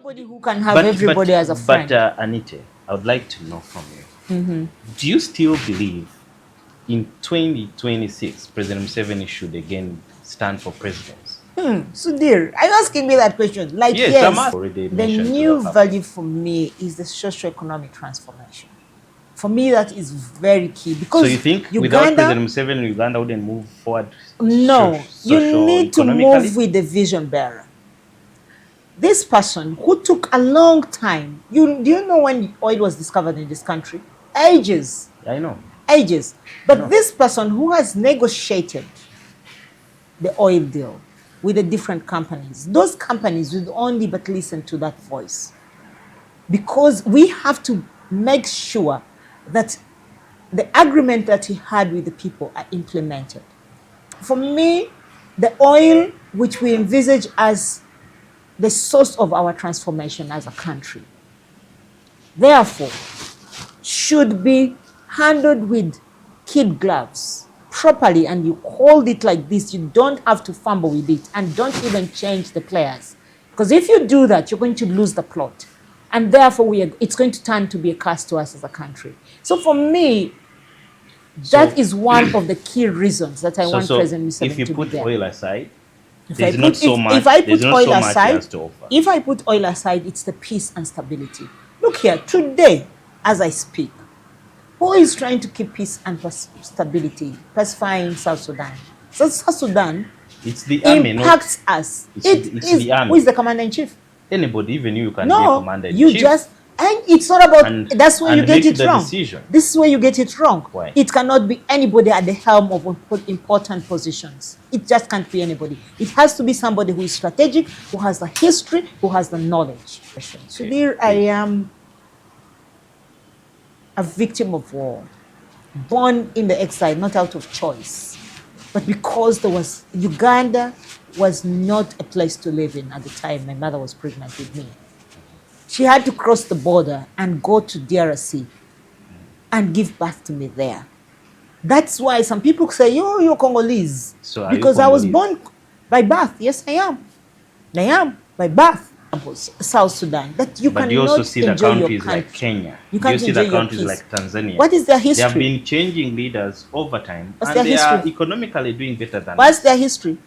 nobody who can have everybody as a friend. But Anite, I would like to know from you. Do you still believe in 2026 President Museveni should again stand for presidency? Sudhir, are you asking me that question? Like, yes, the new value for me is the socio-economic transformation. For me, that is very key, because so you think without President Museveni, Uganda wouldn't move forward? No, you need to move with the vision bearer. This person who took a long time. Do you know when oil was discovered in this country? Ages. I know. Ages. But this person who has negotiated the oil deal with the different companies, those companies would only but listen to that voice. Because we have to make sure that the agreement that he had with the people are implemented. For me, the oil, which we envisage as the source of our transformation as a country, therefore, should be handled with kid gloves properly, and you hold it like this. You don't have to fumble with it, and don't even change the players. Because if you do that, you're going to lose the plot. And therefore, it's going to turn to be a curse to us as a country. So for me, that is one of the key reasons that I want President Museveni to be there. If you put oil aside, if I put oil aside, it's the peace and stability. Look here, today, as I speak, who is trying to keep peace and stability, pacifying South Sudan? So South Sudan impacts us. It's the army. Who is the commander-in-chief? Anybody, even you can be a commander-in-chief. You just, and it's not about, that's where you get it wrong. This is where you get it wrong. Why? It cannot be anybody at the helm of important positions. It just can't be anybody. It has to be somebody who is strategic, who has the history, who has the knowledge. Sudhir, I am a victim of war, born in the exile, not out of choice, but because Uganda was not a place to live in at the time my mother was pregnant with me. She had to cross the border and go to DRC and give birth to me there. That's why some people say, you're Congolese. So because I was born by birth. Yes, I am. I am by birth. South Sudan. That you but you also see the countries like Kenya. You see the countries like Tanzania. What is their history? They have been changing leaders over time. What's and they history? Are economically doing better than What's their history?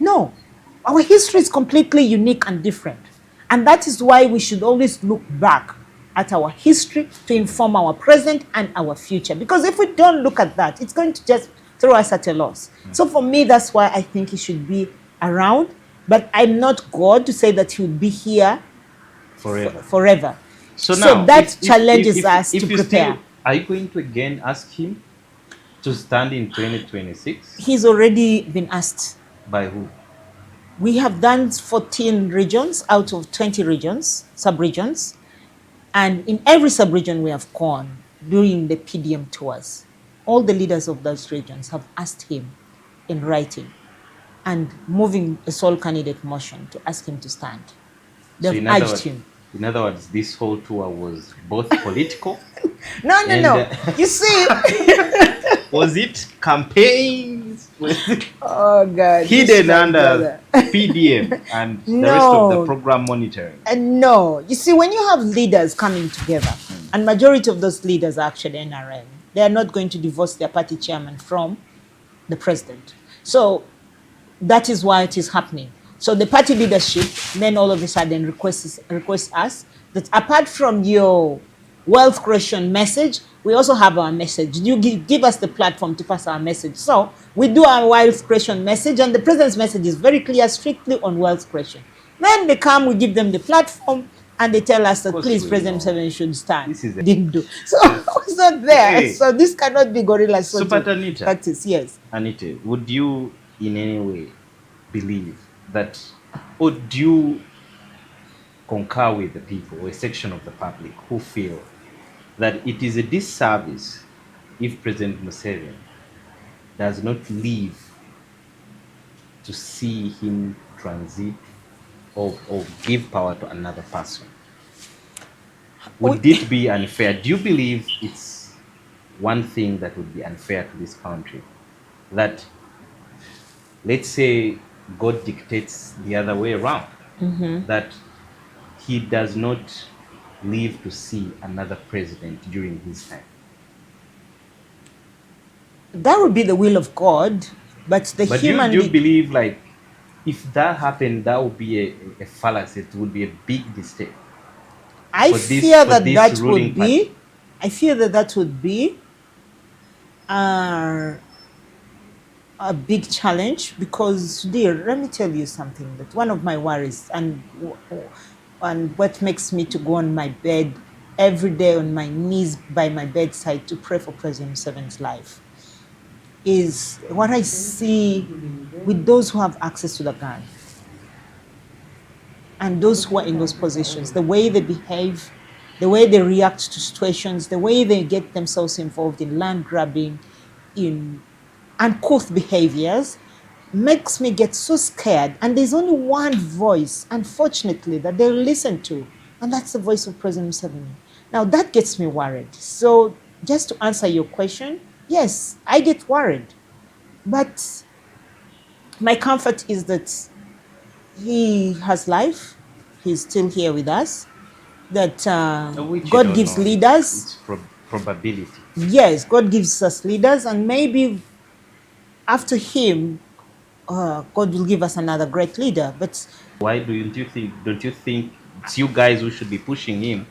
No. Our history is completely unique and different. And that is why we should always look back at our history to inform our present and our future. Because if we don't look at that, it's going to just throw us at a loss. So for me, that's why I think he should be around. But I'm not God to say that he will be here forever. So now, that challenges us to prepare. Are you going to again ask him to stand in 2026? He's already been asked. By who? We have done 14 regions out of 20 regions, sub-regions. And in every sub-region we have gone during the PDM tours, all the leaders of those regions have asked him in writing and moving a sole candidate motion to ask him to stand. They've urged him. In other words, this whole tour was both political. No. You see, was it campaigns? Oh God! Hidden under PDM and the rest of the program monitoring. No, you see, when you have leaders coming together, and majority of those leaders are actually NRM, they are not going to divorce their party chairman from the president. So that is why it is happening. So the party leadership then all of a sudden requests us that apart from your wealth creation message, we also have our message. You give us the platform to pass our message. So we do our wealth creation message, and the president's message is very clear, strictly on wealth creation. Then they come, we give them the platform, and they tell us that please, President Museveni should stand. This is didn't do. So it's not there. Hey. So this cannot be gorilla practice. Yes. Anite, would you in any way believe that, or do you concur with the people or a section of the public who feel that it is a disservice if President Museveni does not leave to see him transit or give power to another person? Would it be unfair? Do you believe it's one thing that would be unfair to this country? That, let's say, God dictates the other way around, that he does not live to see another president during his time? That would be the will of God, but the But human do you believe, like, if that happened, that would be a fallacy? It would be a big mistake I for fear that this that ruling would party. be, I fear that that would be uh, a big challenge because, dear, let me tell you something. That one of my worries and what makes me to go on my bed every day on my knees by my bedside to pray for President Museveni's life is what I see with those who have access to the gun and those who are in those positions, the way they behave, the way they react to situations, the way they get themselves involved in land grabbing, in uncouth behaviors, makes me get so scared. And there's only one voice, unfortunately, that they listen to, and that's the voice of President Museveni. Now, that gets me worried. So, just to answer your question, yes, I get worried. But my comfort is that he has life, he's still here with us, that Which you God don't gives know. leaders. It's probability. Yes, God gives us leaders, and maybe after him, God will give us another great leader. But Why don't you think? Don't you think it's you guys who should be pushing him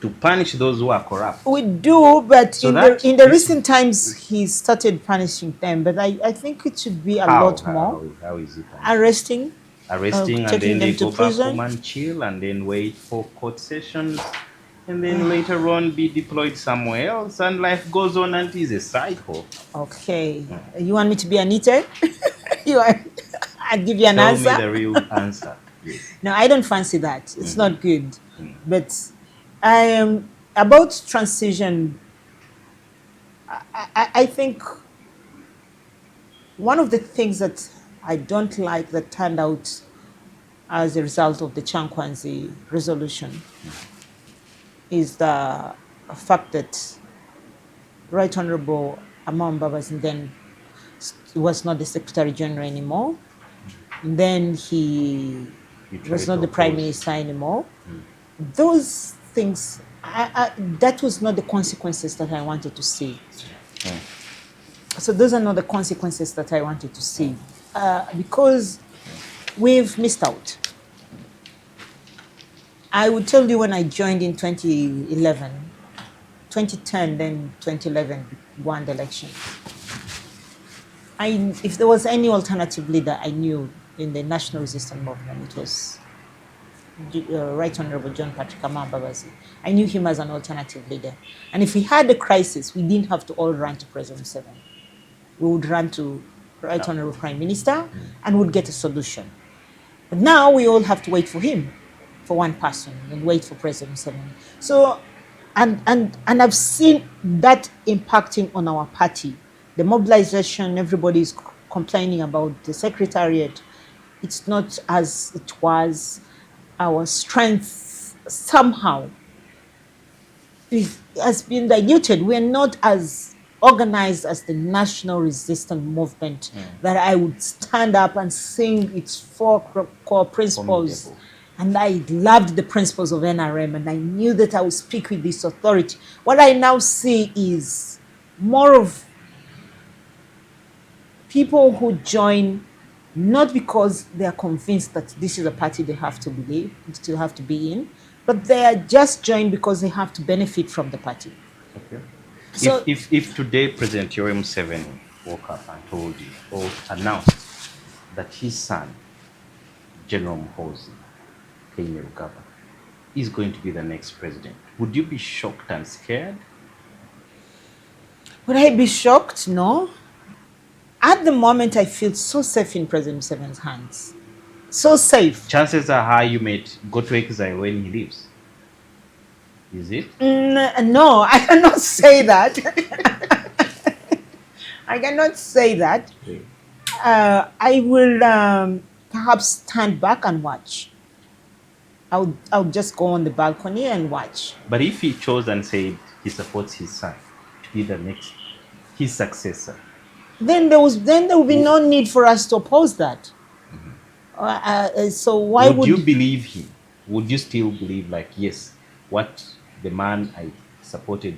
to punish those who are corrupt? we do, but So in that the this recent times, he started punishing them. But I think it should be a how lot more. how is it? Arresting, Arresting, and taking then they them to go back home prison. and chill, and then wait for court sessions, and then later on be deployed somewhere else, and life goes on, and it is a cycle. Okay. You want me to be Anite? you want, I'll give you an Tell answer. me the real answer. Yes. No, I don't fancy that. It's not good. But I am about transition. I think one of the things that I don't like that turned out as a result of the Chankwanzi resolution is the fact that Right Honorable Amam Babas then was not the Secretary General anymore. Then he You try was to not the Prime oppose. Minister anymore. Those things, that was not the consequences that I wanted to see. So those are not the consequences that I wanted to see because we've missed out. I would tell you when I joined in 2011, 2010, then 2011 won the election. If there was any alternative leader I knew in the national resistance movement, it was Right Honorable John Patrick Amam Babazi. I knew him as an alternative leader. And if we had a crisis, we didn't have to all run to President Museveni. We would run to Right Honorable Prime Minister and would get a solution. But now we all have to wait for him, for one person, and wait for President Museveni. So, and I've seen that impacting on our party. The mobilization, everybody's complaining about the secretariat. It's not as it was. Our strength somehow has been diluted. We're not as organized as the national resistance movement that I would stand up and sing its four core principles. Formidable. And I loved the principles of NRM, and I knew that I would speak with this authority. What I now see is more of people who join not because they are convinced that this is a party they have to believe, to have to be in, but they are just joined because they have to benefit from the party. Okay. So, if today President Museveni woke up and told you or announced that his son, General Muhoozi Kainerugaba, is going to be the next president, would you be shocked and scared? would I be shocked? No. At the moment, I feel so safe in President Museveni's hands. So safe. Chances are high you might go to exile when he leaves. Is it? No, I cannot say that. I cannot say that. Okay. I will perhaps stand back and watch. I'll just go on the balcony and watch. But if he chose and said he supports his son to be the next, his successor, Then there will be no need for us to oppose that. So why would you believe him? would you still believe like, yes, what the man I supported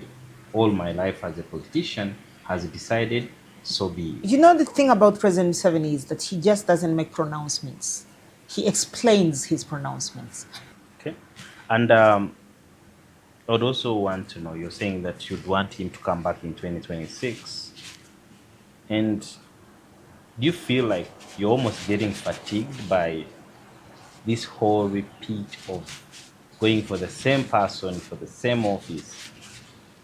all my life as a politician has decided, so be it? You know, the thing about President Museveni is that he just doesn't make pronouncements. He explains his pronouncements. Okay. And I would also want to know, you're saying that you'd want him to come back in 2026. And do you feel like you're almost getting fatigued by this whole repeat of going for the same person for the same office?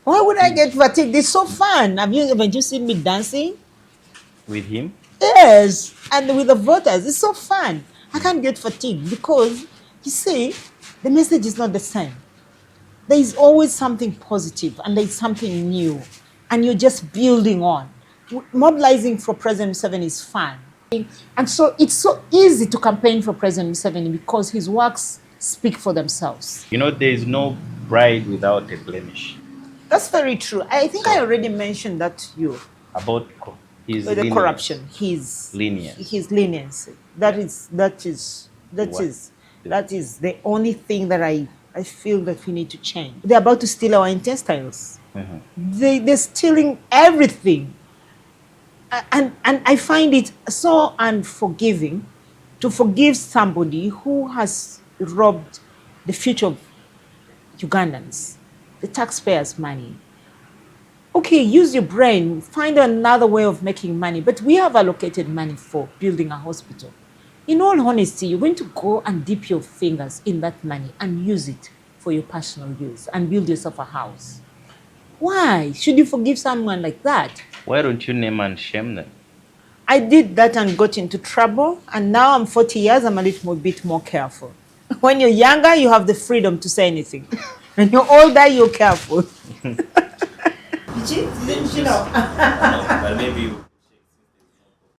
Why would I get fatigued? It's so fun. Have you seen me dancing? With him? Yes, and with the voters, it's so fun. I can't get fatigued because, you see, the message is not the same. There is always something positive and there is something new, and you're just building on. Mobilizing for President Museveni is fun. And so it's so easy to campaign for President Museveni because his works speak for themselves. You know, there is no bride without a blemish. That's very true. I think I already mentioned that to you. About his The lenience. corruption, his leniency. That is the only thing that I feel that we need to change. They're about to steal our intestines. They're stealing everything. And I find it so unforgiving to forgive somebody who has robbed the future of Ugandans, the taxpayers' money. Okay, use your brain, find another way of making money, but we have allocated money for building a hospital. In all honesty, you're going to go and dip your fingers in that money and use it for your personal use and build yourself a house. Why should you forgive someone like that? Why don't you name and shame them? I did that and got into trouble, and now I'm 40 years, I'm a little bit more careful. When you're younger, you have the freedom to say anything. When you're older, you're careful. No, but maybe